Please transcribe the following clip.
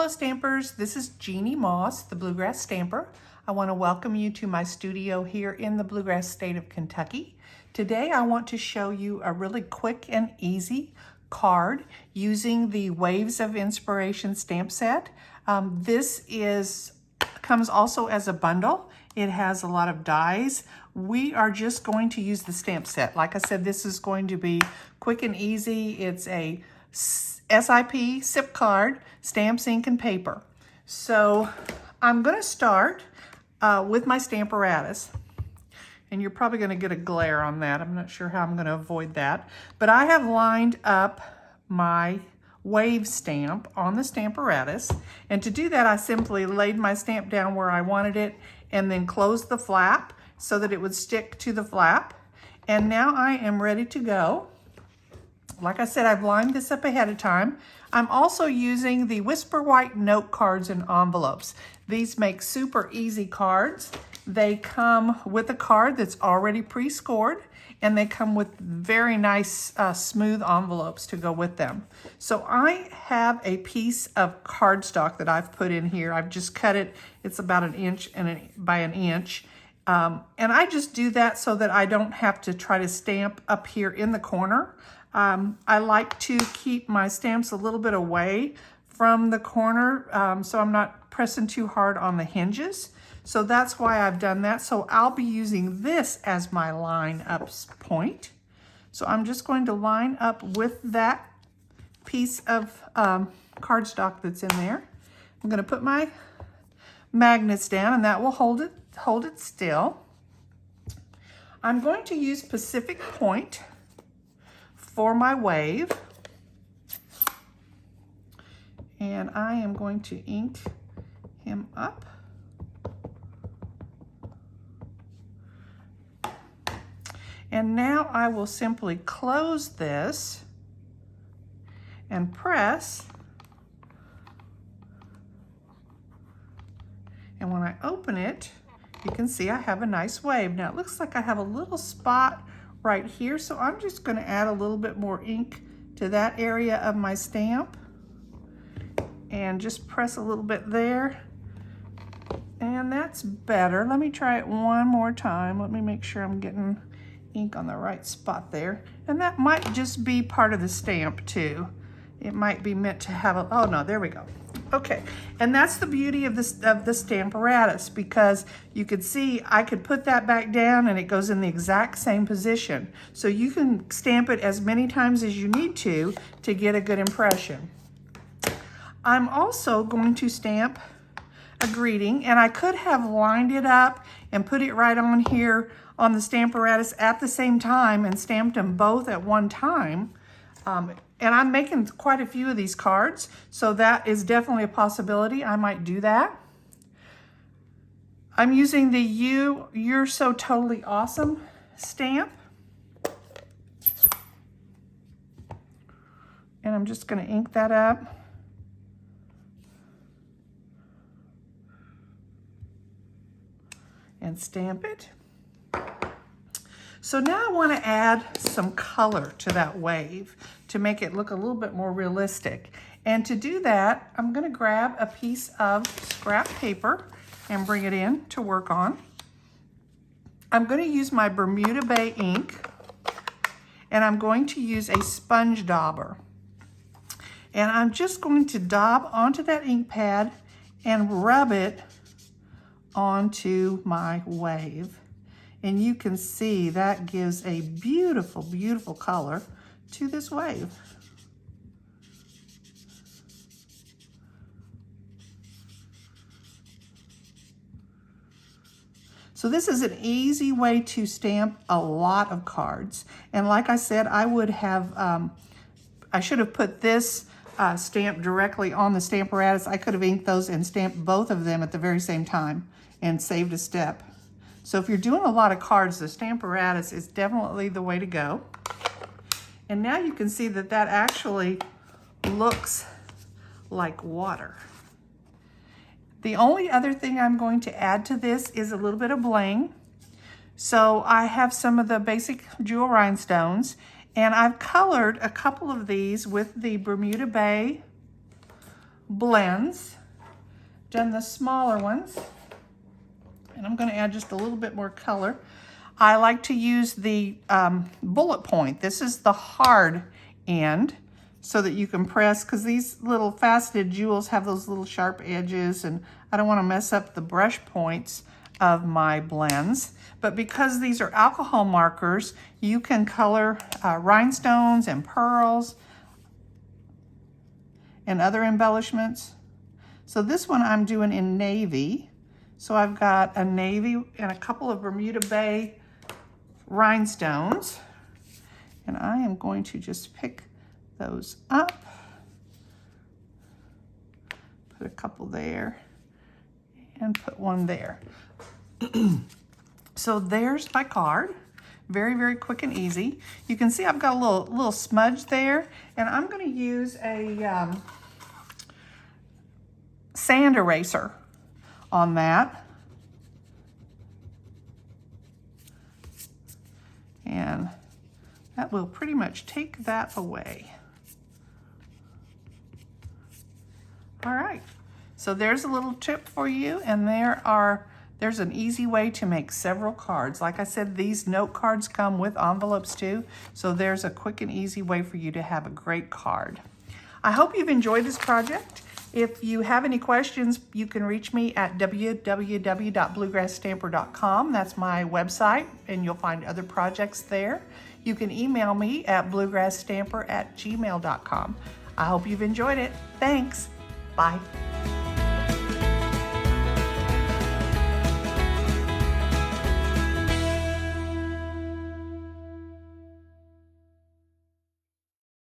Hello Stampers, this is Jeannie Moss, the Bluegrass Stamper. I want to welcome you to my studio here in the Bluegrass state of Kentucky. Today I want to show you a really quick and easy card using the Waves of Inspiration stamp set. This comes also as a bundle. It has a lot of dies. We are just going to use the stamp set. Like I said, this is going to be quick and easy. It's a SIP card, stamps, ink, and paper. So I'm going to start with my Stamparatus. And you're probably going to get a glare on that. I'm not sure how I'm going to avoid that. But I have lined up my wave stamp on the Stamparatus. And to do that, I simply laid my stamp down where I wanted it and then closed the flap so that it would stick to the flap. And now I am ready to go. Like I said, I've lined this up ahead of time. I'm also using the Whisper White note cards and envelopes. These make super easy cards. They come with a card that's already pre-scored, and they come with very nice smooth envelopes to go with them. So I have a piece of cardstock that I've put in here. I've just cut it. It's about an inch by an inch. And I just do that so that I don't have to try to stamp up here in the corner. I like to keep my stamps a little bit away from the corner so I'm not pressing too hard on the hinges. So that's why I've done that. So I'll be using this as my line up point. So I'm just going to line up with that piece of cardstock that's in there. I'm going to put my magnets down and that will hold it still. I'm going to use Pacific Point for my wave, and I am going to ink him up. And now I will simply close this and press, and when I open it, you can see I have a nice wave. Now it looks like I have a little spot right here, so I'm just going to add a little bit more ink to that area of my stamp and just press a little bit there, and that's better. Let me try it one more time. Let me make sure I'm getting ink on the right spot there, and that might just be part of the stamp too. It might be meant to have a, oh no, there we go. Okay, and that's the beauty of the Stamparatus, because you could see I could put that back down and it goes in the exact same position. So you can stamp it as many times as you need to get a good impression. I'm also going to stamp a greeting, and I could have lined it up and put it right on here on the Stamparatus at the same time and stamped them both at one time. And I'm making quite a few of these cards, so that is definitely a possibility. I might do that. I'm using the You're So Totally Awesome stamp. And I'm just going to ink that up. And stamp it. So now I want to add some color to that wave to make it look a little bit more realistic. And to do that, I'm going to grab a piece of scrap paper and bring it in to work on. I'm going to use my Bermuda Bay ink, and I'm going to use a sponge dauber. And I'm just going to daub onto that ink pad and rub it onto my wave. And you can see that gives a beautiful, beautiful color to this wave. So this is an easy way to stamp a lot of cards. And like I said, I would have, I should have put this stamp directly on the Stamparatus. I could have inked those and stamped both of them at the very same time and saved a step. So if you're doing a lot of cards, the Stamparatus is definitely the way to go. And now you can see that that actually looks like water. The only other thing I'm going to add to this is a little bit of bling. So I have some of the basic jewel rhinestones, and I've colored a couple of these with the Bermuda Bay blends, done the smaller ones, and I'm going to add just a little bit more color. I like to use the bullet point. This is the hard end so that you can press, because these little faceted jewels have those little sharp edges, and I don't want to mess up the brush points of my blends. But because these are alcohol markers, you can color rhinestones and pearls and other embellishments. So this one I'm doing in navy. So I've got a navy and a couple of Bermuda Bay rhinestones. And I am going to just pick those up. Put a couple there and put one there. So there's my card. Very, very quick and easy. You can see I've got a little smudge there, and I'm going to use a sand eraser on that. And that will pretty much take that away. All right, so there's a little tip for you, and there's an easy way to make several cards. Like I said, these note cards come with envelopes too, so there's a quick and easy way for you to have a great card. I hope you've enjoyed this project. If you have any questions, you can reach me at www.bluegrassstamper.com. That's my website, and you'll find other projects there. You can email me at bluegrassstamper@gmail.com. I hope you've enjoyed it. Thanks. Bye.